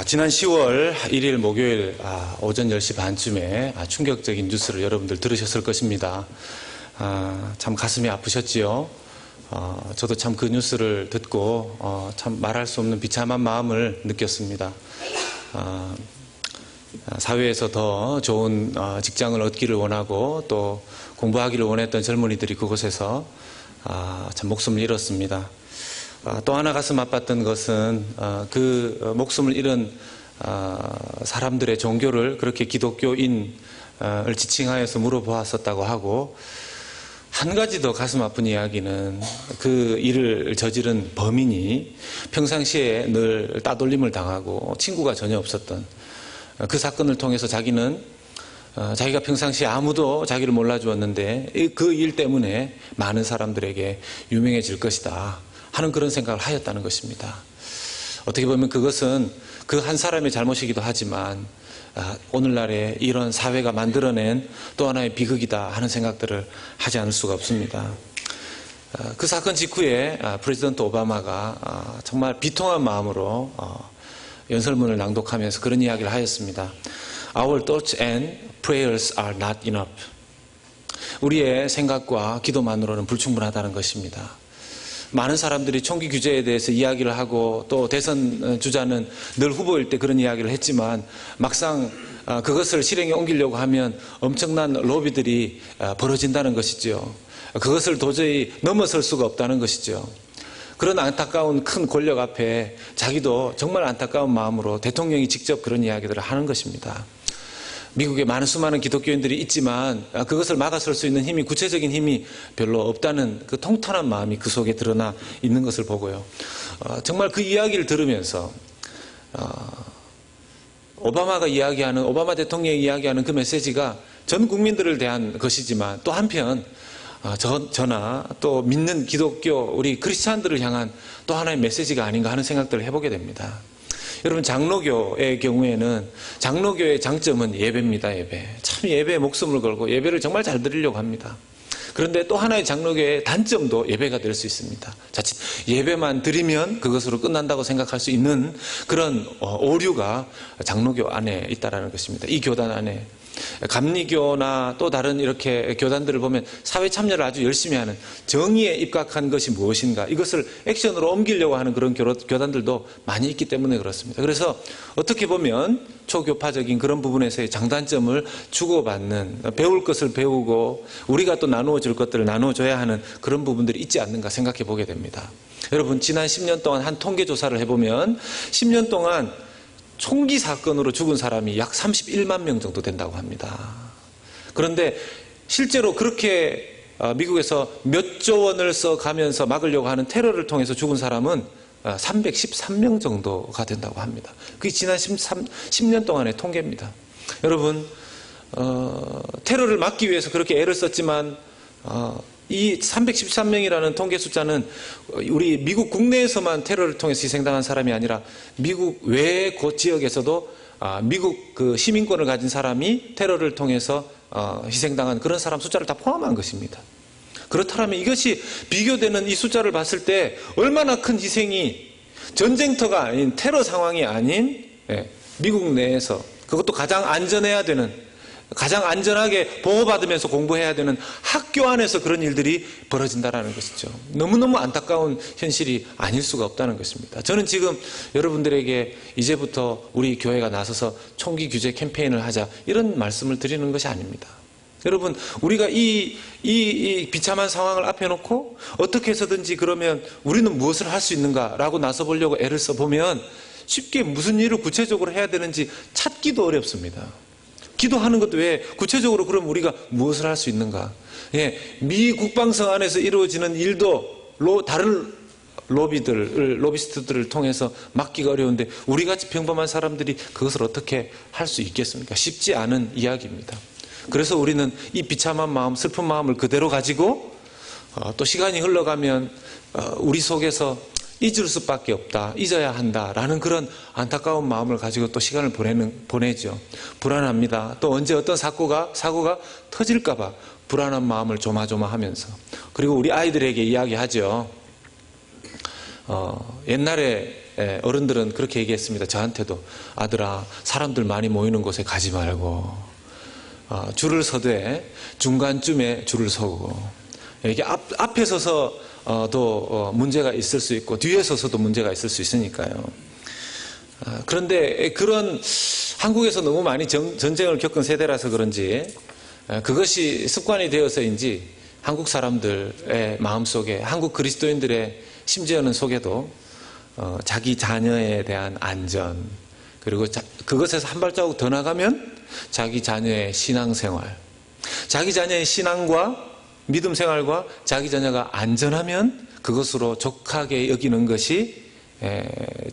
지난 10월 1일 목요일 오전 10시 반쯤에 충격적인 뉴스를 여러분들 들으셨을 것입니다. 참 가슴이 아프셨지요. 저도 참 그 뉴스를 듣고 참 말할 수 없는 비참한 마음을 느꼈습니다. 사회에서 더 좋은 직장을 얻기를 원하고 또 공부하기를 원했던 젊은이들이 그곳에서 참 목숨을 잃었습니다. 또 하나 가슴 아팠던 것은 그 목숨을 잃은 사람들의 종교를 그렇게 기독교인을 지칭하여서 물어보았었다고 하고, 한 가지 더 가슴 아픈 이야기는 그 일을 저지른 범인이 평상시에 늘 따돌림을 당하고 친구가 전혀 없었던 그 사건을 통해서 자기는 자기가 평상시에 아무도 자기를 몰라주었는데 그 일 때문에 많은 사람들에게 유명해질 것이다 하는 그런 생각을 하였다는 것입니다. 어떻게 보면 그것은 그 한 사람의 잘못이기도 하지만 오늘날의 이런 사회가 만들어낸 또 하나의 비극이다 하는 생각들을 하지 않을 수가 없습니다. 그 사건 직후에 프레지던트 오바마가 정말 비통한 마음으로 연설문을 낭독하면서 그런 이야기를 하였습니다. Our thoughts and prayers are not enough. 우리의 생각과 기도만으로는 불충분하다는 것입니다. 많은 사람들이 총기 규제에 대해서 이야기를 하고 또 대선 주자는 늘 후보일 때 그런 이야기를 했지만 막상 그것을 실행에 옮기려고 하면 엄청난 로비들이 벌어진다는 것이죠. 그것을 도저히 넘어설 수가 없다는 것이죠. 그런 안타까운 큰 권력 앞에 자기도 정말 안타까운 마음으로 대통령이 직접 그런 이야기들을 하는 것입니다. 미국에 많은 수많은 기독교인들이 있지만 그것을 막아설 수 있는 힘이, 구체적인 힘이 별로 없다는 그 통탄한 마음이 그 속에 드러나 있는 것을 보고요. 정말 그 이야기를 들으면서 오바마 대통령이 이야기하는 그 메시지가 전 국민들을 대한 것이지만 또 한편 저나 또 믿는 기독교 우리 크리스찬들을 향한 또 하나의 메시지가 아닌가 하는 생각들을 해보게 됩니다. 여러분, 장로교의 경우에는 장로교의 장점은 예배입니다. 참 예배에 목숨을 걸고 예배를 정말 잘 드리려고 합니다. 그런데 또 하나의 장로교의 단점도 예배가 될 수 있습니다. 자칫 예배만 드리면 그것으로 끝난다고 생각할 수 있는 그런 오류가 장로교 안에 있다는 것입니다. 이 교단 안에. 감리교나 또 다른 이렇게 교단들을 보면 사회 참여를 아주 열심히 하는, 정의에 입각한 것이 무엇인가 이것을 액션으로 옮기려고 하는 그런 교단들도 많이 있기 때문에 그렇습니다. 그래서 어떻게 보면 초교파적인 그런 부분에서의 장단점을 주고받는, 배울 것을 배우고 우리가 또 나누어 줄 것들을 나누어줘야 하는 그런 부분들이 있지 않는가 생각해 보게 됩니다. 여러분, 지난 10년 동안 한 통계조사를 해보면 10년 동안 총기 사건으로 죽은 사람이 약 31만 명 정도 된다고 합니다. 그런데 실제로 그렇게 미국에서 몇 조 원을 써가면서 막으려고 하는 테러를 통해서 죽은 사람은 313명 정도가 된다고 합니다. 그게 지난 10년 동안의 통계입니다. 여러분, 테러를 막기 위해서 그렇게 애를 썼지만 이 313명이라는 통계 숫자는 우리 미국 국내에서만 테러를 통해서 희생당한 사람이 아니라 미국 외의 그 지역에서도 미국 그 시민권을 가진 사람이 테러를 통해서 희생당한 그런 사람 숫자를 다 포함한 것입니다. 그렇다면 이것이 비교되는 이 숫자를 봤을 때 얼마나 큰 희생이 전쟁터가 아닌, 테러 상황이 아닌 미국 내에서, 그것도 가장 안전해야 되는, 가장 안전하게 보호받으면서 공부해야 되는 학교 안에서 그런 일들이 벌어진다는 것이죠. 너무너무 안타까운 현실이 아닐 수가 없다는 것입니다. 저는 지금 여러분들에게 이제부터 우리 교회가 나서서 총기 규제 캠페인을 하자 이런 말씀을 드리는 것이 아닙니다. 여러분, 우리가 이 비참한 상황을 앞에 놓고 어떻게 해서든지 그러면 우리는 무엇을 할 수 있는가라고 나서보려고 애를 써보면 쉽게 무슨 일을 구체적으로 해야 되는지 찾기도 어렵습니다. 기도하는 것도 왜 구체적으로 그럼 우리가 무엇을 할 수 있는가? 미 국방성 안에서 이루어지는 일도 다른 로비스트들을 통해서 막기가 어려운데 우리같이 평범한 사람들이 그것을 어떻게 할 수 있겠습니까? 쉽지 않은 이야기입니다. 그래서 우리는 이 비참한 마음, 슬픈 마음을 그대로 가지고 또 시간이 흘러가면 우리 속에서 잊을 수밖에 없다, 잊어야 한다라는 그런 안타까운 마음을 가지고 또 시간을 보내죠. 불안합니다. 또 언제 어떤 사고가 터질까봐 불안한 마음을 조마조마하면서, 그리고 우리 아이들에게 이야기하죠. 옛날에 어른들은 그렇게 얘기했습니다. 저한테도. 아들아, 사람들 많이 모이는 곳에 가지 말고 줄을 서되 중간쯤에 줄을 서고, 이게 앞에 서서도 문제가 있을 수 있고 뒤에 서서도 문제가 있을 수 있으니까요. 그런데 그런 한국에서 너무 많이 전쟁을 겪은 세대라서 그런지 그것이 습관이 되어서인지 한국 사람들의 마음속에, 한국 그리스도인들의 심지어는 속에도 자기 자녀에 대한 안전, 그리고 그것에서 한 발자국 더 나가면 자기 자녀의 신앙생활, 자기 자녀의 신앙과 믿음 생활과 자기 자녀가 안전하면 그것으로 족하게 여기는 것이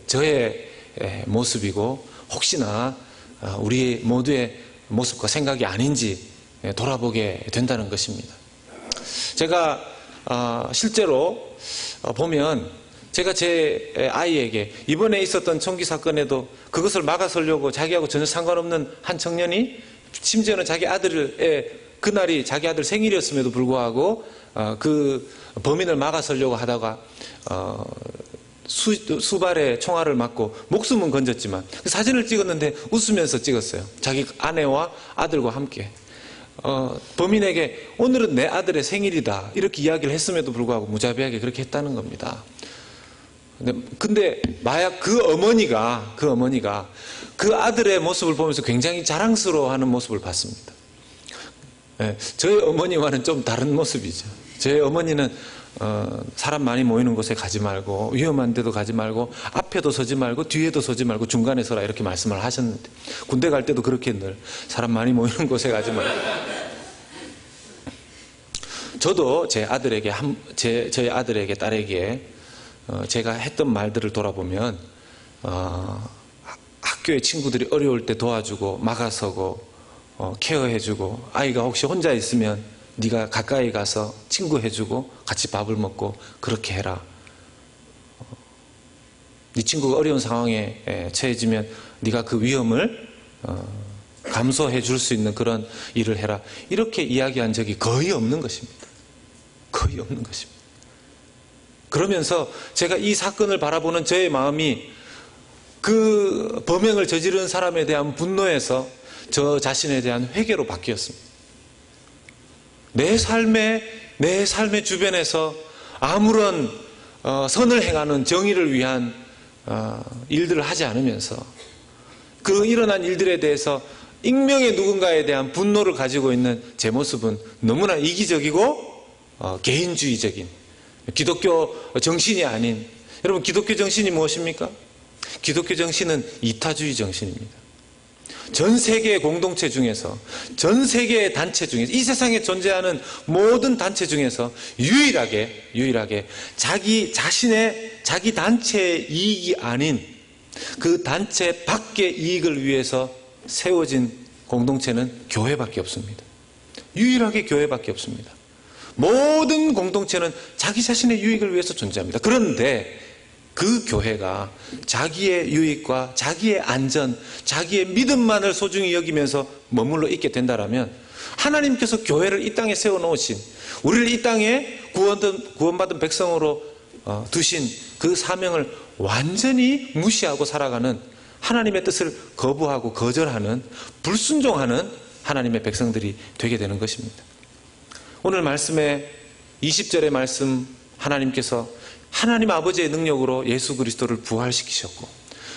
저의 모습이고, 혹시나 우리 모두의 모습과 생각이 아닌지 돌아보게 된다는 것입니다. 제가 실제로 보면, 제가 제 아이에게 이번에 있었던 총기 사건에도 그것을 막아서려고 자기하고 전혀 상관없는 한 청년이, 심지어는 자기 아들의 그날이 자기 아들 생일이었음에도 불구하고 그 범인을 막아서려고 하다가 수발에 총알을 맞고 목숨은 건졌지만 그 사진을 찍었는데 웃으면서 찍었어요. 자기 아내와 아들과 함께. 범인에게 오늘은 내 아들의 생일이다 이렇게 이야기를 했음에도 불구하고 무자비하게 그렇게 했다는 겁니다. 근데 만약 그 어머니가 그 아들의 모습을 보면서 굉장히 자랑스러워하는 모습을 봤습니다. 저희 어머니와는 좀 다른 모습이죠. 저희 어머니는 사람 많이 모이는 곳에 가지 말고, 위험한 데도 가지 말고, 앞에도 서지 말고 뒤에도 서지 말고 중간에 서라 이렇게 말씀을 하셨는데, 군대 갈 때도 그렇게 늘 사람 많이 모이는 곳에 가지 말고. 저도 제 아들에게 저희 아들에게 딸에게 제가 했던 말들을 돌아보면 학교에 친구들이 어려울 때 도와주고 막아서고 케어해주고, 아이가 혹시 혼자 있으면 네가 가까이 가서 친구해주고 같이 밥을 먹고 그렇게 해라. 네 친구가 어려운 상황에 처해지면 네가 그 위험을 감소해 줄 수 있는 그런 일을 해라. 이렇게 이야기한 적이 거의 없는 것입니다. 거의 없는 것입니다. 그러면서 제가 이 사건을 바라보는 저의 마음이 그 범행을 저지른 사람에 대한 분노에서 저 자신에 대한 회개로 바뀌었습니다. 내 삶의 주변에서 아무런 선을 행하는, 정의를 위한 일들을 하지 않으면서 그 일어난 일들에 대해서 익명의 누군가에 대한 분노를 가지고 있는 제 모습은 너무나 이기적이고 개인주의적인, 기독교 정신이 아닌. 여러분, 기독교 정신이 무엇입니까? 기독교 정신은 이타주의 정신입니다. 전 세계의 공동체 중에서, 전 세계의 단체 중에서, 이 세상에 존재하는 모든 단체 중에서 유일하게 자기 자신의, 자기 단체의 이익이 아닌 그 단체 밖의 이익을 위해서 세워진 공동체는 교회밖에 없습니다. 유일하게 교회밖에 없습니다. 모든 공동체는 자기 자신의 유익을 위해서 존재합니다. 그런데 그 교회가 자기의 유익과 자기의 안전, 자기의 믿음만을 소중히 여기면서 머물러 있게 된다면, 하나님께서 교회를 이 땅에 세워놓으신, 우리를 이 땅에 구원받은 백성으로 두신 그 사명을 완전히 무시하고 살아가는, 하나님의 뜻을 거부하고 거절하는, 불순종하는 하나님의 백성들이 되게 되는 것입니다. 오늘 말씀에 20절의 말씀, 하나님께서 하나님 아버지의 능력으로 예수 그리스도를 부활시키셨고,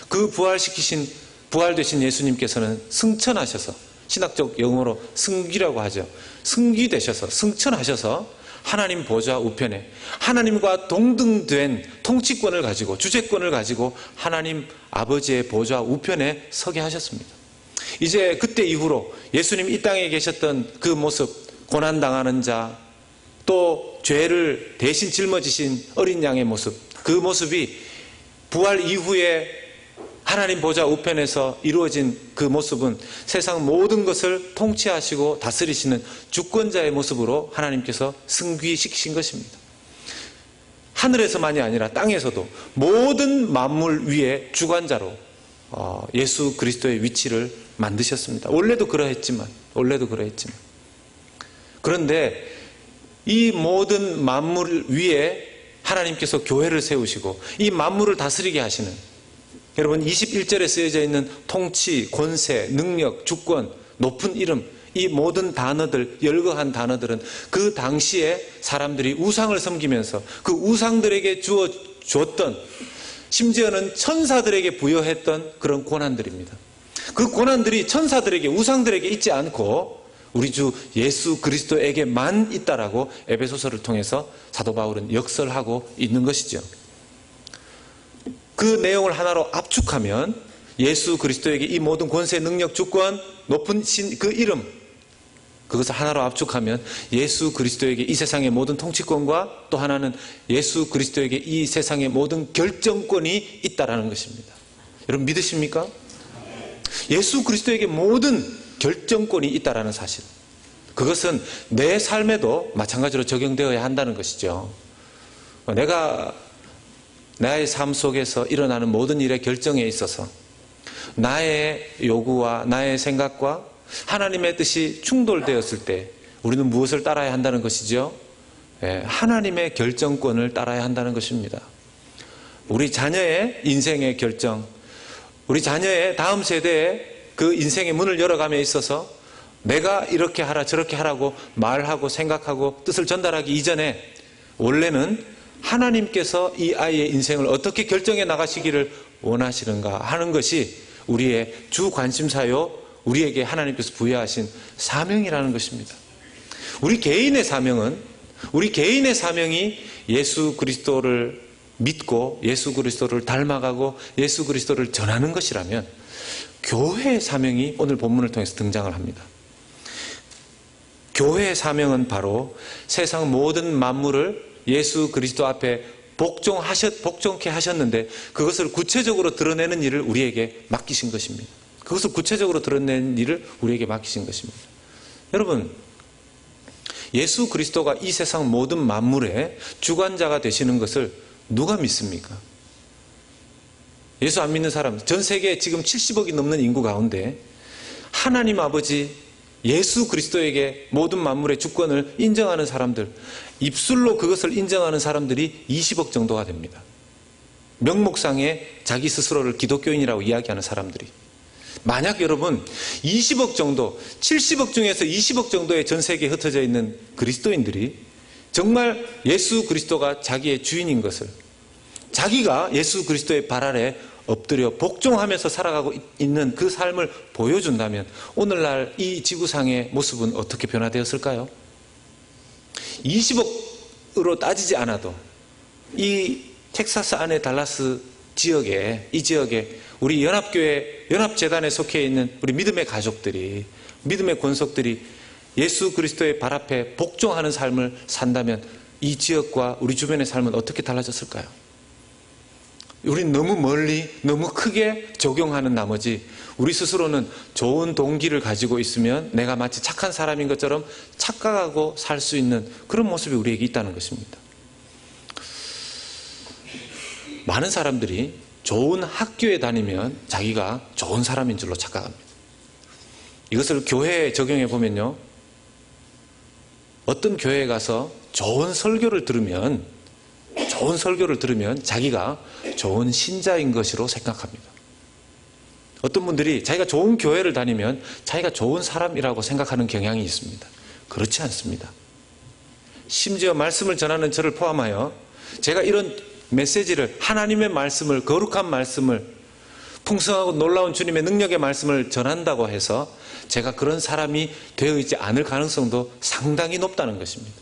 그 부활되신 예수님께서는 승천하셔서, 신학적 용어로 승귀라고 하죠. 승귀되셔서, 승천하셔서 하나님 보좌 우편에, 하나님과 동등된 통치권을 가지고, 주재권을 가지고 하나님 아버지의 보좌 우편에 서게 하셨습니다. 이제 그때 이후로 예수님 이 땅에 계셨던 그 모습, 고난당하는 자, 또 죄를 대신 짊어지신 어린 양의 모습, 그 모습이 부활 이후에 하나님 보좌 우편에서 이루어진 그 모습은 세상 모든 것을 통치하시고 다스리시는 주권자의 모습으로 하나님께서 승귀시키신 것입니다. 하늘에서만이 아니라 땅에서도 모든 만물 위에 주관자로 예수 그리스도의 위치를 만드셨습니다. 원래도 그러했지만 그런데 이 모든 만물 위에 하나님께서 교회를 세우시고 이 만물을 다스리게 하시는, 여러분 21절에 쓰여져 있는 통치, 권세, 능력, 주권, 높은 이름, 이 모든 단어들, 열거한 단어들은 그 당시에 사람들이 우상을 섬기면서 그 우상들에게 주었던, 심지어는 천사들에게 부여했던 그런 권한들입니다. 그 권한들이 천사들에게, 우상들에게 있지 않고 우리 주 예수 그리스도에게만 있다라고 에베소서를 통해서 사도 바울은 역설하고 있는 것이죠. 그 내용을 하나로 압축하면 예수 그리스도에게 이 모든 권세, 능력, 주권, 높은 신, 그 이름, 그것을 하나로 압축하면 예수 그리스도에게 이 세상의 모든 통치권과 또 하나는 예수 그리스도에게 이 세상의 모든 결정권이 있다라는 것입니다. 여러분 믿으십니까? 예수 그리스도에게 모든 결정권이 있다라는 사실. 그것은 내 삶에도 마찬가지로 적용되어야 한다는 것이죠. 내가 나의 삶 속에서 일어나는 모든 일의 결정에 있어서 나의 요구와 나의 생각과 하나님의 뜻이 충돌되었을 때 우리는 무엇을 따라야 한다는 것이죠? 하나님의 결정권을 따라야 한다는 것입니다. 우리 자녀의 인생의 결정, 우리 자녀의 다음 세대에 그 인생의 문을 열어감에 있어서 내가 이렇게 하라 저렇게 하라고 말하고 생각하고 뜻을 전달하기 이전에 원래는 하나님께서 이 아이의 인생을 어떻게 결정해 나가시기를 원하시는가 하는 것이 우리의 주 관심사요, 우리에게 하나님께서 부여하신 사명이라는 것입니다. 우리 개인의 사명이 예수 그리스도를 믿고 예수 그리스도를 닮아가고 예수 그리스도를 전하는 것이라면 교회의 사명이 오늘 본문을 통해서 등장을 합니다. 교회의 사명은 바로 세상 모든 만물을 예수 그리스도 앞에 복종케 하셨는데 그것을 구체적으로 드러내는 일을 우리에게 맡기신 것입니다. 그것을 구체적으로 드러내는 일을 우리에게 맡기신 것입니다. 여러분, 예수 그리스도가 이 세상 모든 만물의 주관자가 되시는 것을 누가 믿습니까? 예수 안 믿는 사람, 전 세계에 지금 70억이 넘는 인구 가운데 하나님 아버지 예수 그리스도에게 모든 만물의 주권을 인정하는 사람들, 입술로 그것을 인정하는 사람들이 20억 정도가 됩니다. 명목상에 자기 스스로를 기독교인이라고 이야기하는 사람들이. 만약 여러분 20억 정도, 70억 중에서 20억 정도의 전 세계에 흩어져 있는 그리스도인들이 정말 예수 그리스도가 자기의 주인인 것을, 자기가 예수 그리스도의 발 아래 엎드려 복종하면서 살아가고 있는 그 삶을 보여준다면 오늘날 이 지구상의 모습은 어떻게 변화되었을까요? 20억으로 따지지 않아도 이 텍사스 안의 달라스 지역에, 이 지역에 우리 연합교회, 연합재단에 속해 있는 우리 믿음의 가족들이, 믿음의 권속들이 예수 그리스도의 발 앞에 복종하는 삶을 산다면 이 지역과 우리 주변의 삶은 어떻게 달라졌을까요? 우린 너무 멀리, 너무 크게 적용하는 나머지 우리 스스로는 좋은 동기를 가지고 있으면 내가 마치 착한 사람인 것처럼 착각하고 살 수 있는 그런 모습이 우리에게 있다는 것입니다. 많은 사람들이 좋은 학교에 다니면 자기가 좋은 사람인 줄로 착각합니다. 이것을 교회에 적용해 보면요, 어떤 교회에 가서 좋은 설교를 들으면 자기가 좋은 신자인 것으로 생각합니다. 어떤 분들이 자기가 좋은 교회를 다니면 자기가 좋은 사람이라고 생각하는 경향이 있습니다. 그렇지 않습니다. 심지어 말씀을 전하는 저를 포함하여 제가 이런 메시지를, 하나님의 말씀을, 거룩한 말씀을, 풍성하고 놀라운 주님의 능력의 말씀을 전한다고 해서 제가 그런 사람이 되어 있지 않을 가능성도 상당히 높다는 것입니다.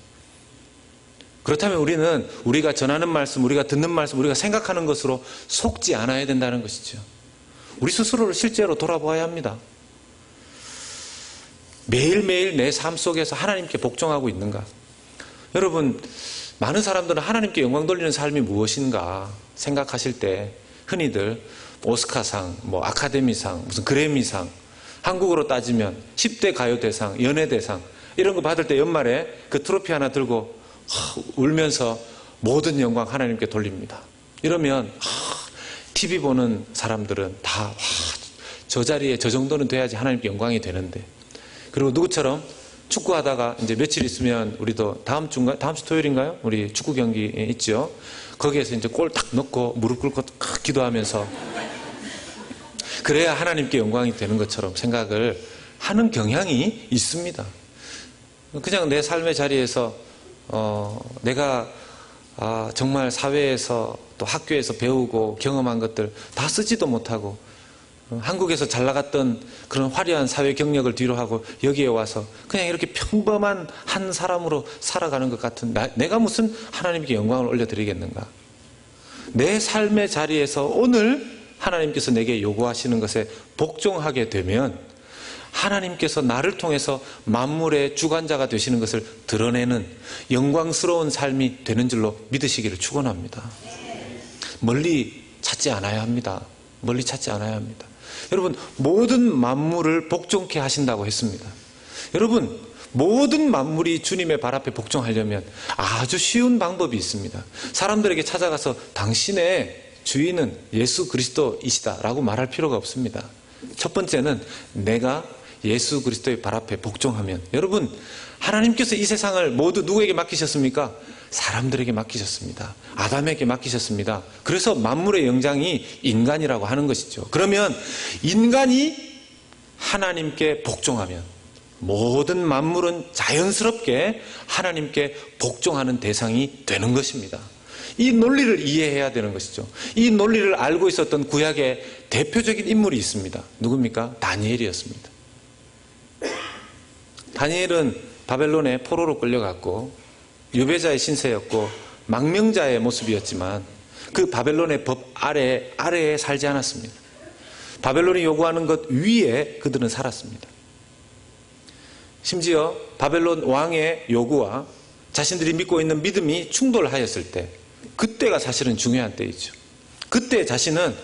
그렇다면 우리는 우리가 전하는 말씀, 우리가 듣는 말씀, 우리가 생각하는 것으로 속지 않아야 된다는 것이죠. 우리 스스로를 실제로 돌아보아야 합니다. 매일매일 내 삶 속에서 하나님께 복종하고 있는가? 여러분, 많은 사람들은 하나님께 영광 돌리는 삶이 무엇인가 생각하실 때 흔히들 오스카상, 아카데미상, 무슨 그래미상, 한국으로 따지면 10대 가요대상, 연예대상 이런 거 받을 때 연말에 그 트로피 하나 들고 울면서 모든 영광 하나님께 돌립니다. 이러면 TV 보는 사람들은 다 저 자리에 저 정도는 돼야지 하나님께 영광이 되는데, 그리고 누구처럼 축구하다가 이제 며칠 있으면 우리도 다음 주 토요일인가요? 우리 축구 경기 있죠. 거기에서 이제 골 딱 넣고 무릎 꿇고 기도하면서 그래야 하나님께 영광이 되는 것처럼 생각을 하는 경향이 있습니다. 그냥 내 삶의 자리에서 내가 정말 사회에서 또 학교에서 배우고 경험한 것들 다 쓰지도 못하고 한국에서 잘 나갔던 그런 화려한 사회 경력을 뒤로 하고 여기에 와서 그냥 이렇게 평범한 한 사람으로 살아가는 것 같은 내가 무슨 하나님께 영광을 올려드리겠는가. 내 삶의 자리에서 오늘 하나님께서 내게 요구하시는 것에 복종하게 되면 하나님께서 나를 통해서 만물의 주관자가 되시는 것을 드러내는 영광스러운 삶이 되는 줄로 믿으시기를 축원합니다. 멀리 찾지 않아야 합니다. 멀리 찾지 않아야 합니다. 여러분, 모든 만물을 복종케 하신다고 했습니다. 여러분, 모든 만물이 주님의 발 앞에 복종하려면 아주 쉬운 방법이 있습니다. 사람들에게 찾아가서 당신의 주인은 예수 그리스도이시다라고 말할 필요가 없습니다. 첫 번째는 내가 예수 그리스도의 발 앞에 복종하면, 여러분, 하나님께서 이 세상을 모두 누구에게 맡기셨습니까? 사람들에게 맡기셨습니다. 아담에게 맡기셨습니다. 그래서 만물의 영장이 인간이라고 하는 것이죠. 그러면 인간이 하나님께 복종하면 모든 만물은 자연스럽게 하나님께 복종하는 대상이 되는 것입니다. 이 논리를 이해해야 되는 것이죠. 이 논리를 알고 있었던 구약의 대표적인 인물이 있습니다. 누굽니까? 다니엘이었습니다. 다니엘은 바벨론의 포로로 끌려갔고 유배자의 신세였고 망명자의 모습이었지만 그 바벨론의 법 아래에 살지 않았습니다. 바벨론이 요구하는 것 위에 그들은 살았습니다. 심지어 바벨론 왕의 요구와 자신들이 믿고 있는 믿음이 충돌하였을 때, 그때가 사실은 중요한 때이죠. 그때 자신은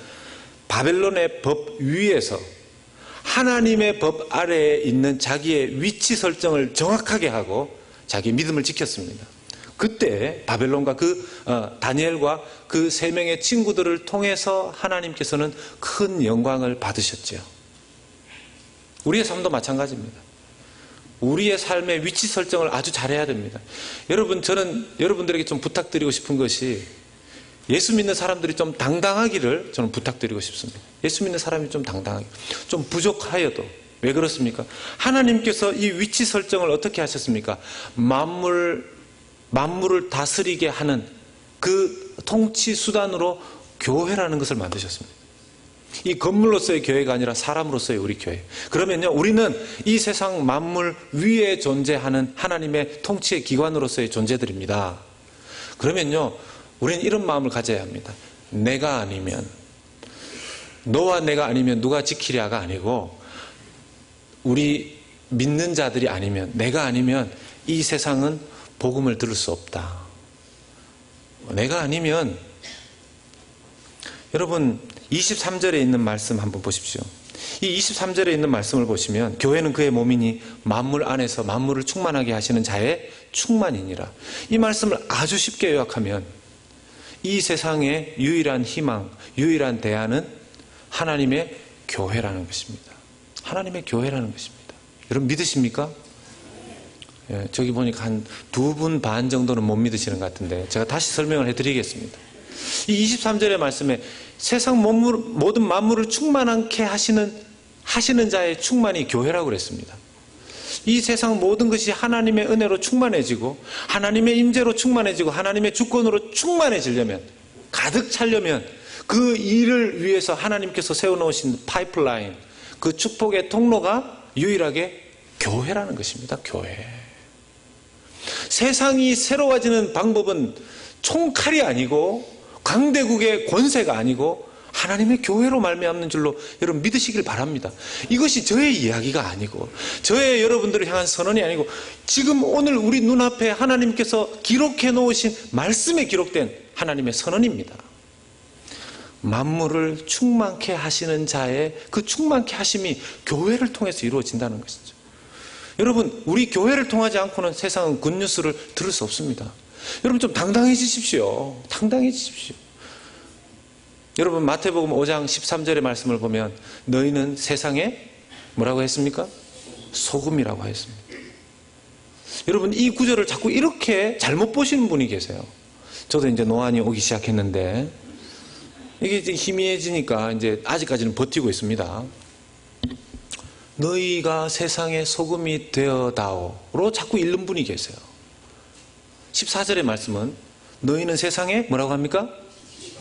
바벨론의 법 위에서 하나님의 법 아래에 있는 자기의 위치 설정을 정확하게 하고 자기 믿음을 지켰습니다. 그때 바벨론과 다니엘과 그 세 명의 친구들을 통해서 하나님께서는 큰 영광을 받으셨죠. 우리의 삶도 마찬가지입니다. 우리의 삶의 위치 설정을 아주 잘해야 됩니다. 여러분, 저는 여러분들에게 좀 부탁드리고 싶은 것이 예수 믿는 사람들이 좀 당당하기를 저는 부탁드리고 싶습니다. 예수 믿는 사람이 좀 당당하게, 좀 부족하여도. 왜 그렇습니까? 하나님께서 이 위치 설정을 어떻게 하셨습니까? 만물을 다스리게 하는 그 통치 수단으로 교회라는 것을 만드셨습니다. 이 건물로서의 교회가 아니라 사람으로서의 우리 교회. 그러면요, 우리는 이 세상 만물 위에 존재하는 하나님의 통치의 기관으로서의 존재들입니다. 그러면요, 우리는 이런 마음을 가져야 합니다. 내가 아니면, 너와 내가 아니면 누가 지키랴가 아니고, 우리 믿는 자들이 아니면, 내가 아니면 이 세상은 복음을 들을 수 없다. 내가 아니면, 여러분 23절에 있는 말씀 한번 보십시오. 이 23절에 있는 말씀을 보시면, 교회는 그의 몸이니 만물 안에서 만물을 충만하게 하시는 자의 충만이니라. 이 말씀을 아주 쉽게 요약하면 이 세상의 유일한 희망, 유일한 대안은 하나님의 교회라는 것입니다. 하나님의 교회라는 것입니다. 여러분 믿으십니까? 예, 저기 보니까 한 2분 반 정도는 못 믿으시는 것 같은데 제가 다시 설명을 해드리겠습니다. 이 23절의 말씀에 세상 모든 만물을 충만하게 하시는 자의 충만이 교회라고 그랬습니다. 이 세상 모든 것이 하나님의 은혜로 충만해지고 하나님의 임재로 충만해지고 하나님의 주권으로 충만해지려면, 가득 차려면 그 일을 위해서 하나님께서 세워놓으신 파이프라인, 그 축복의 통로가 유일하게 교회라는 것입니다. 교회. 세상이 새로워지는 방법은 총칼이 아니고 강대국의 권세가 아니고 하나님의 교회로 말미암는 줄로 여러분 믿으시길 바랍니다. 이것이 저의 이야기가 아니고 저의 여러분들을 향한 선언이 아니고 지금 오늘 우리 눈앞에 하나님께서 기록해 놓으신 말씀에 기록된 하나님의 선언입니다. 만물을 충만케 하시는 자의 그 충만케 하심이 교회를 통해서 이루어진다는 것이죠. 여러분, 우리 교회를 통하지 않고는 세상은 굿뉴스를 들을 수 없습니다. 여러분 좀 당당해지십시오. 당당해지십시오. 여러분 마태복음 5장 13절의 말씀을 보면 너희는 세상에 뭐라고 했습니까? 소금이라고 하였습니다. 여러분 이 구절을 자꾸 이렇게 잘못 보시는 분이 계세요. 저도 이제 노안이 오기 시작했는데 이게 이제 희미해지니까 이제 아직까지는 버티고 있습니다. 너희가 세상의 소금이 되어다오로 자꾸 읽는 분이 계세요. 14절의 말씀은 너희는 세상에 뭐라고 합니까?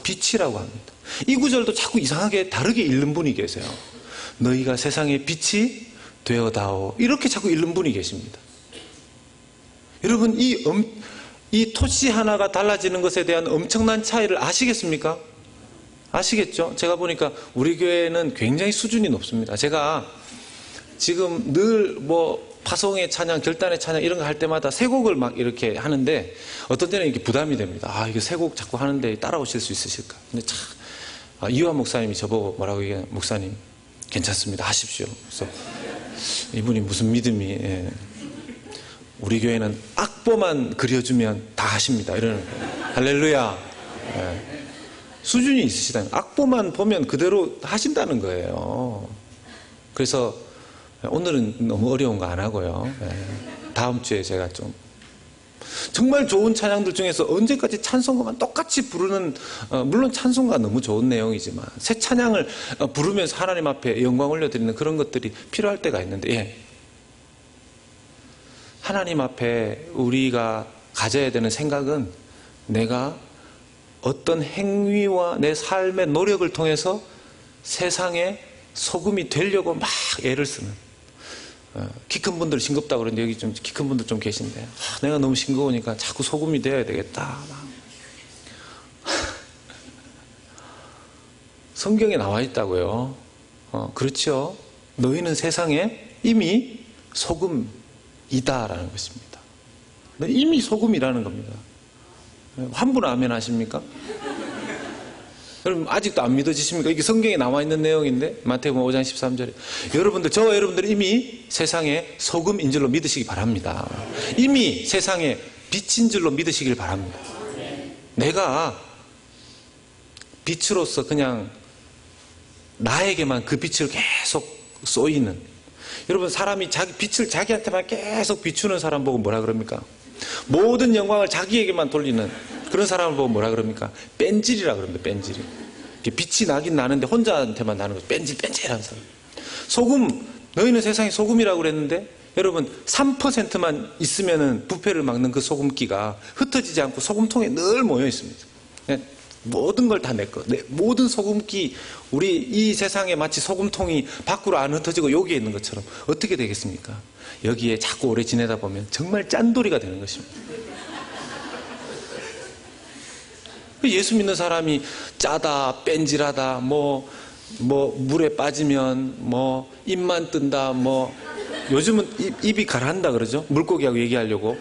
빛이라고 합니다. 이 구절도 자꾸 이상하게 다르게 읽는 분이 계세요. 너희가 세상의 빛이 되어다오, 이렇게 자꾸 읽는 분이 계십니다. 여러분, 이 토시 하나가 달라지는 것에 대한 엄청난 차이를 아시겠습니까? 아시겠죠? 제가 보니까 우리 교회는 굉장히 수준이 높습니다. 제가 지금 늘 파송의 찬양, 결단의 찬양 이런 거 할 때마다 새 곡을 막 이렇게 하는데 어떤 때는 이게 부담이 됩니다. 이거 새 곡 자꾸 하는데 따라오실 수 있으실까? 근데 참, 이완 목사님이 저보고 뭐라고 얘기해요? 목사님, 괜찮습니다. 하십시오. 그래서 이분이 무슨 믿음이, 예. 우리 교회는 악보만 그려주면 다 하십니다. 이러는 거예요. 할렐루야. 예. 수준이 있으시다. 악보만 보면 그대로 하신다는 거예요. 그래서 오늘은 너무 어려운 거 안 하고요. 다음 주에 제가 좀 정말 좋은 찬양들 중에서 언제까지 찬송가만 똑같이 부르는, 물론 찬송가 너무 좋은 내용이지만 새 찬양을 부르면서 하나님 앞에 영광 올려드리는 그런 것들이 필요할 때가 있는데, 예. 하나님 앞에 우리가 가져야 되는 생각은 내가 어떤 행위와 내 삶의 노력을 통해서 세상에 소금이 되려고 막 애를 쓰는, 키 큰 분들 싱겁다고 그러는데 여기 좀 키 큰 분들 좀 계신데, 내가 너무 싱거우니까 자꾸 소금이 되어야 되겠다. 성경에 나와 있다고요. 그렇죠. 너희는 세상에 이미 소금이다라는 것입니다. 이미 소금이라는 겁니다. 한 분 아멘 하십니까? 여러분 아직도 안 믿어지십니까? 이게 성경에 나와 있는 내용인데, 마태복음 5장 13절에 저와 여러분들 이미 세상에 소금인 줄로 믿으시기 바랍니다. 이미 세상에 빛인 줄로 믿으시길 바랍니다. 내가 빛으로서 그냥 나에게만 그 빛을 계속 쏘이는, 여러분 사람이 자기 빛을 자기한테만 계속 비추는 사람 보고 뭐라 그럽니까? 모든 영광을 자기에게만 돌리는 그런 사람을 보고 뭐라 그럽니까? 뺀질이라 그럽니다. 뺀질. 빛이 나긴 나는데 혼자한테만 나는 거죠. 뺀질한 사람. 소금, 너희는 세상에 소금이라고 그랬는데, 여러분 3%만 있으면은 부패를 막는 그 소금기가 흩어지지 않고 소금통에 늘 모여 있습니다. 모든 걸 다 내 거. 모든 소금기, 우리 이 세상에 마치 소금통이 밖으로 안 흩어지고 여기에 있는 것처럼 어떻게 되겠습니까? 여기에 자꾸 오래 지내다 보면 정말 짠돌이가 되는 것입니다. 예수 믿는 사람이 짜다, 뺀질하다, 물에 빠지면 입만 뜬다, 요즘은 입이 가라앉다 그러죠? 물고기하고 얘기하려고.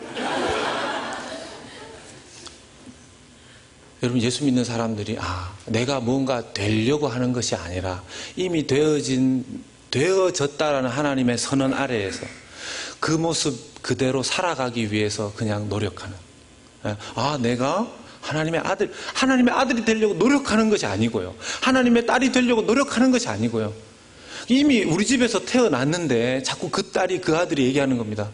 여러분, 예수 믿는 사람들이 내가 뭔가 되려고 하는 것이 아니라 이미 되어졌다라는 하나님의 선언 아래에서 그 모습 그대로 살아가기 위해서 그냥 노력하는, 내가 하나님의 아들이 되려고 노력하는 것이 아니고요, 하나님의 딸이 되려고 노력하는 것이 아니고요, 이미 우리 집에서 태어났는데 자꾸 그 딸이 그 아들이 얘기하는 겁니다.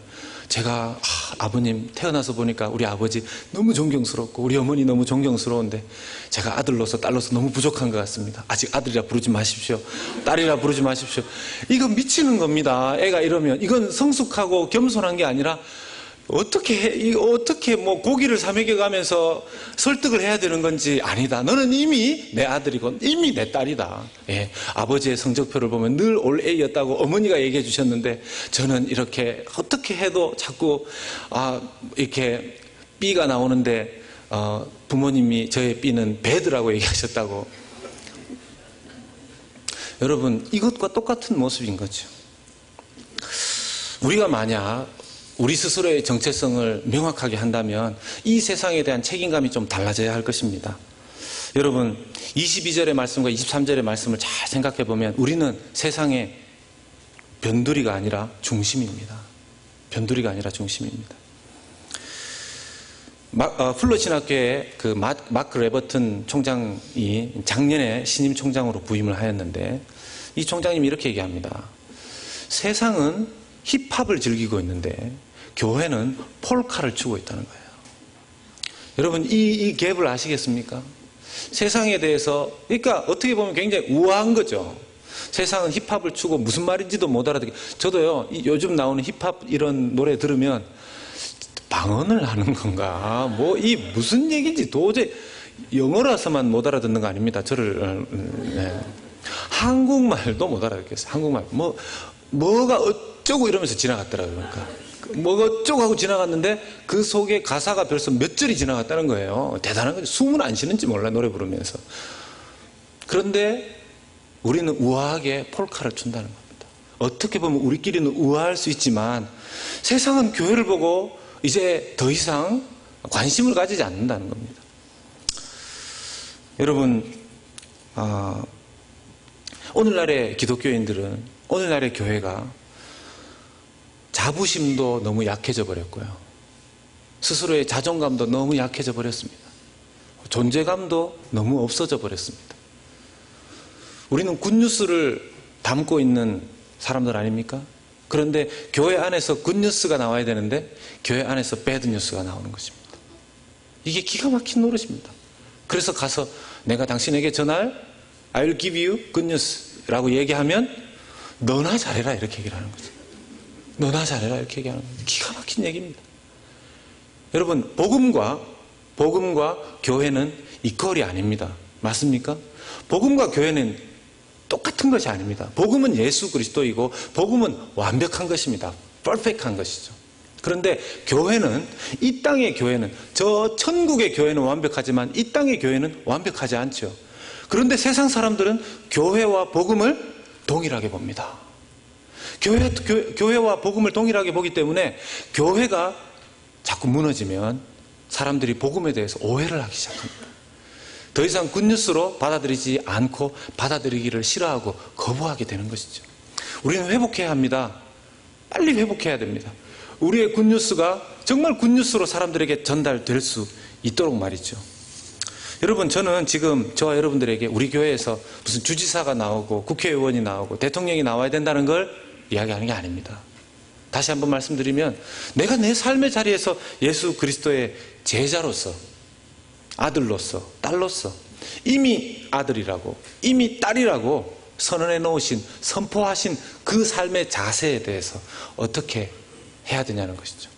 제가 아버님 태어나서 보니까 우리 아버지 너무 존경스럽고 우리 어머니 너무 존경스러운데 제가 아들로서 딸로서 너무 부족한 것 같습니다. 아직 아들이라 부르지 마십시오. 딸이라 부르지 마십시오. 이거 미치는 겁니다. 애가 이러면. 이건 성숙하고 겸손한 게 아니라 어떻게 고기를 사 먹여가면서 설득을 해야 되는 건지, 아니다. 너는 이미 내 아들이고 이미 내 딸이다. 예, 아버지의 성적표를 보면 늘 올 A였다고 어머니가 얘기해 주셨는데 저는 이렇게 어떻게 해도 자꾸 이렇게 B가 나오는데 부모님이 저의 B는 배드라고 얘기하셨다고. 여러분, 이것과 똑같은 모습인 거죠. 우리가 만약 우리 스스로의 정체성을 명확하게 한다면 이 세상에 대한 책임감이 좀 달라져야 할 것입니다. 여러분, 22절의 말씀과 23절의 말씀을 잘 생각해 보면 우리는 세상의 변두리가 아니라 중심입니다. 변두리가 아니라 중심입니다. 플러신학교의 그 마크 레버튼 총장이 작년에 신임 총장으로 부임을 하였는데, 이 총장님이 이렇게 얘기합니다. 세상은 힙합을 즐기고 있는데 교회는 폴카를 추고 있다는 거예요. 여러분, 이 갭을 아시겠습니까? 세상에 대해서, 그러니까 어떻게 보면 굉장히 우아한 거죠. 세상은 힙합을 추고 무슨 말인지도 못 알아듣게. 저도요, 요즘 나오는 힙합 이런 노래 들으면 방언을 하는 건가, 뭐 이 무슨 얘기인지 도저히, 영어라서만 못 알아듣는 거 아닙니다. 저를. 네. 한국말도 못 알아듣겠어요. 한국말 뭐가 어쩌고 이러면서 지나갔더라고요. 그러니까 뭐가 어쩌고 하고 지나갔는데 그 속에 가사가 벌써 몇 절이 지나갔다는 거예요. 대단한 거죠. 숨은 안 쉬는지 몰라, 노래 부르면서. 그런데 우리는 우아하게 폴카를 춘다는 겁니다. 어떻게 보면 우리끼리는 우아할 수 있지만 세상은 교회를 보고 이제 더 이상 관심을 가지지 않는다는 겁니다. 여러분, 오늘날의 기독교인들은, 오늘날의 교회가 자부심도 너무 약해져 버렸고요. 스스로의 자존감도 너무 약해져 버렸습니다. 존재감도 너무 없어져 버렸습니다. 우리는 굿뉴스를 담고 있는 사람들 아닙니까? 그런데 교회 안에서 굿뉴스가 나와야 되는데 교회 안에서 배드뉴스가 나오는 것입니다. 이게 기가 막힌 노릇입니다. 그래서 가서 내가 당신에게 전할 I'll give you good news 라고 얘기하면 너나 잘해라 이렇게 얘기를 하는 거죠. 너나 잘해라 이렇게 얘기하는 거죠. 기가 막힌 얘기입니다. 여러분, 복음과 교회는 이퀄이 아닙니다. 맞습니까? 복음과 교회는 똑같은 것이 아닙니다. 복음은 예수 그리스도이고 복음은 완벽한 것입니다. 퍼펙트한 것이죠. 그런데 교회는, 이 땅의 교회는, 저 천국의 교회는 완벽하지만 이 땅의 교회는 완벽하지 않죠. 그런데 세상 사람들은 교회와 복음을 동일하게 봅니다. 교회와 복음을 동일하게 보기 때문에 교회가 자꾸 무너지면 사람들이 복음에 대해서 오해를 하기 시작합니다. 더 이상 굿뉴스로 받아들이지 않고 받아들이기를 싫어하고 거부하게 되는 것이죠. 우리는 회복해야 합니다. 빨리 회복해야 됩니다. 우리의 굿뉴스가 정말 굿뉴스로 사람들에게 전달될 수 있도록 말이죠. 여러분, 저는 지금 저와 여러분들에게 우리 교회에서 무슨 주지사가 나오고 국회의원이 나오고 대통령이 나와야 된다는 걸 이야기하는 게 아닙니다. 다시 한번 말씀드리면, 내가 내 삶의 자리에서 예수 그리스도의 제자로서, 아들로서, 딸로서, 이미 아들이라고, 이미 딸이라고 선언해 놓으신, 선포하신 그 삶의 자세에 대해서 어떻게 해야 되냐는 것이죠.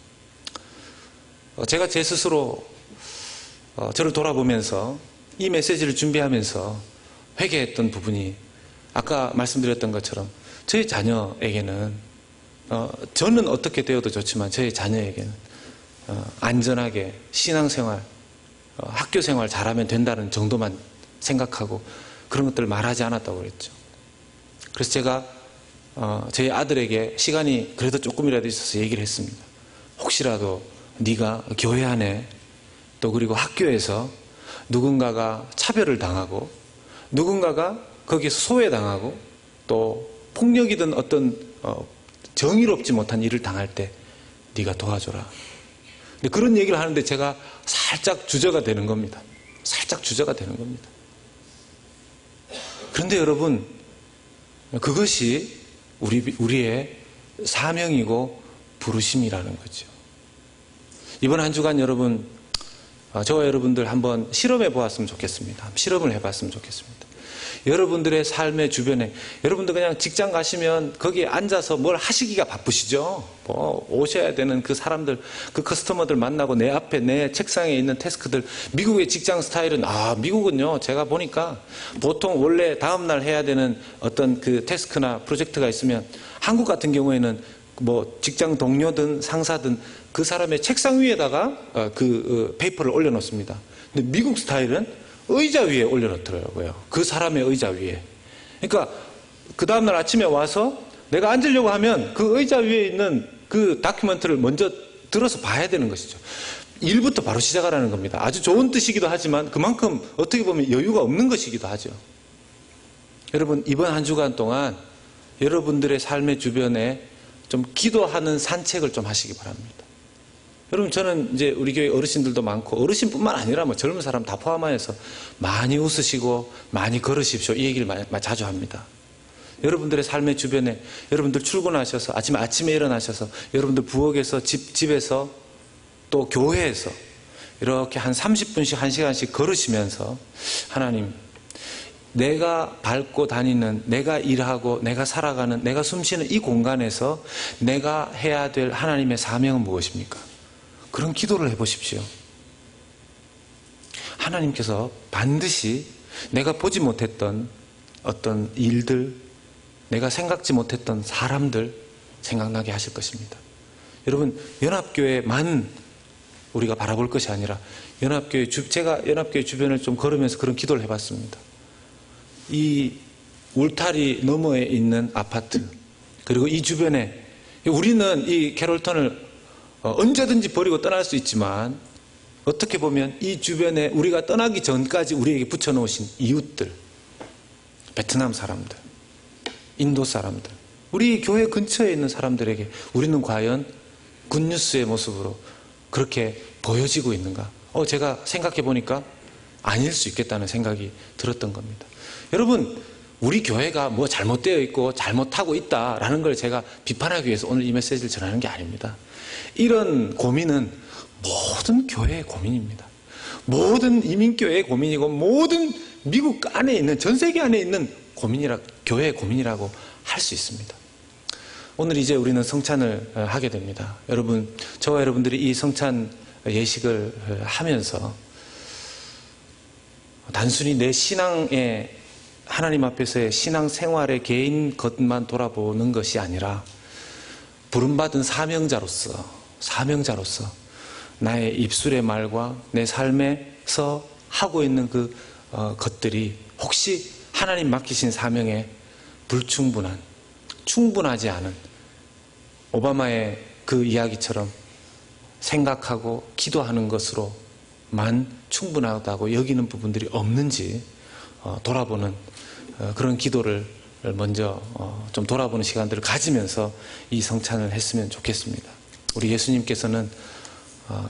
제가 제 스스로 저를 돌아보면서 이 메시지를 준비하면서 회개했던 부분이, 아까 말씀드렸던 것처럼 저희 자녀에게는, 저는 어떻게 되어도 좋지만 저희 자녀에게는 안전하게 신앙생활, 학교생활 잘하면 된다는 정도만 생각하고 그런 것들을 말하지 않았다고 그랬죠. 그래서 제가 저희 아들에게 시간이 그래도 조금이라도 있어서 얘기를 했습니다. 혹시라도 네가 교회 안에 또 그리고 학교에서 누군가가 차별을 당하고 누군가가 거기서 소외당하고 또 폭력이든 어떤 정의롭지 못한 일을 당할 때 네가 도와줘라. 근데 그런 얘기를 하는데 제가 살짝 주저가 되는 겁니다. 살짝 주저가 되는 겁니다. 그런데 여러분, 그것이 우리의 사명이고 부르심이라는 거죠. 이번 한 주간 여러분, 저와 여러분들 한번 실험해 보았으면 좋겠습니다. 실험을 해봤으면 좋겠습니다. 여러분들의 삶의 주변에, 여러분들 그냥 직장 가시면 거기에 앉아서 뭘 하시기가 바쁘시죠? 뭐 오셔야 되는 그 사람들, 그 커스터머들 만나고 내 앞에 내 책상에 있는 태스크들. 미국의 직장 스타일은, 미국은요, 제가 보니까 보통 원래 다음날 해야 되는 어떤 그 태스크나 프로젝트가 있으면 한국 같은 경우에는 뭐 직장 동료든 상사든 그 사람의 책상 위에다가 그 페이퍼를 올려놓습니다. 근데 미국 스타일은 의자 위에 올려놓더라고요. 그 사람의 의자 위에. 그러니까 그 다음날 아침에 와서 내가 앉으려고 하면 그 의자 위에 있는 그 다큐멘터리를 먼저 들어서 봐야 되는 것이죠. 일부터 바로 시작하라는 겁니다. 아주 좋은 뜻이기도 하지만 그만큼 어떻게 보면 여유가 없는 것이기도 하죠. 여러분, 이번 한 주간 동안 여러분들의 삶의 주변에 좀 기도하는 산책을 좀 하시기 바랍니다. 여러분, 저는 이제 우리 교회 어르신들도 많고, 어르신뿐만 아니라 뭐 젊은 사람 다 포함하여서 많이 웃으시고 많이 걸으십시오, 이 얘기를 자주 합니다. 여러분들의 삶의 주변에, 여러분들 출근하셔서 아침에 일어나셔서 여러분들 부엌에서 집에서 또 교회에서 이렇게 한 30분씩 1시간씩 걸으시면서 하나님, 내가 밟고 다니는, 내가 일하고 내가 살아가는, 내가 숨쉬는 이 공간에서 내가 해야 될 하나님의 사명은 무엇입니까? 그런 기도를 해보십시오. 하나님께서 반드시 내가 보지 못했던 어떤 일들, 내가 생각지 못했던 사람들 생각나게 하실 것입니다. 여러분, 연합교회만 우리가 바라볼 것이 아니라 제가 연합교회 주변을 좀 걸으면서 그런 기도를 해봤습니다. 이 울타리 너머에 있는 아파트, 그리고 이 주변에, 우리는 이 캐롤턴을 언제든지 버리고 떠날 수 있지만 어떻게 보면 이 주변에 우리가 떠나기 전까지 우리에게 붙여놓으신 이웃들, 베트남 사람들, 인도 사람들, 우리 교회 근처에 있는 사람들에게 우리는 과연 굿뉴스의 모습으로 그렇게 보여지고 있는가? 제가 생각해 보니까 아닐 수 있겠다는 생각이 들었던 겁니다. 여러분, 우리 교회가 뭐 잘못되어 있고 잘못하고 있다라는 걸 제가 비판하기 위해서 오늘 이 메시지를 전하는 게 아닙니다. 이런 고민은 모든 교회의 고민입니다. 모든 이민교회의 고민이고 모든 미국 안에 있는, 전 세계 안에 있는 교회의 고민이라고 할 수 있습니다. 오늘 이제 우리는 성찬을 하게 됩니다. 여러분, 저와 여러분들이 이 성찬 예식을 하면서 단순히 내 신앙의, 하나님 앞에서의 신앙 생활의 개인 것만 돌아보는 것이 아니라 부름받은 사명자로서 나의 입술의 말과 내 삶에서 하고 있는 그 것들이 혹시 하나님 맡기신 사명에 불충분한, 충분하지 않은, 오바마의 그 이야기처럼 생각하고 기도하는 것으로만 충분하다고 여기는 부분들이 없는지 돌아보는 그런 기도를 먼저 좀 돌아보는 시간들을 가지면서 이 성찬을 했으면 좋겠습니다. 우리 예수님께서는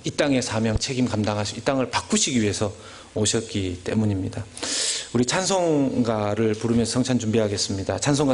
이 땅의 사명, 책임 감당하시고 이 땅을 바꾸시기 위해서 오셨기 때문입니다. 우리 찬송가를 부르면서 성찬 준비하겠습니다. 찬송가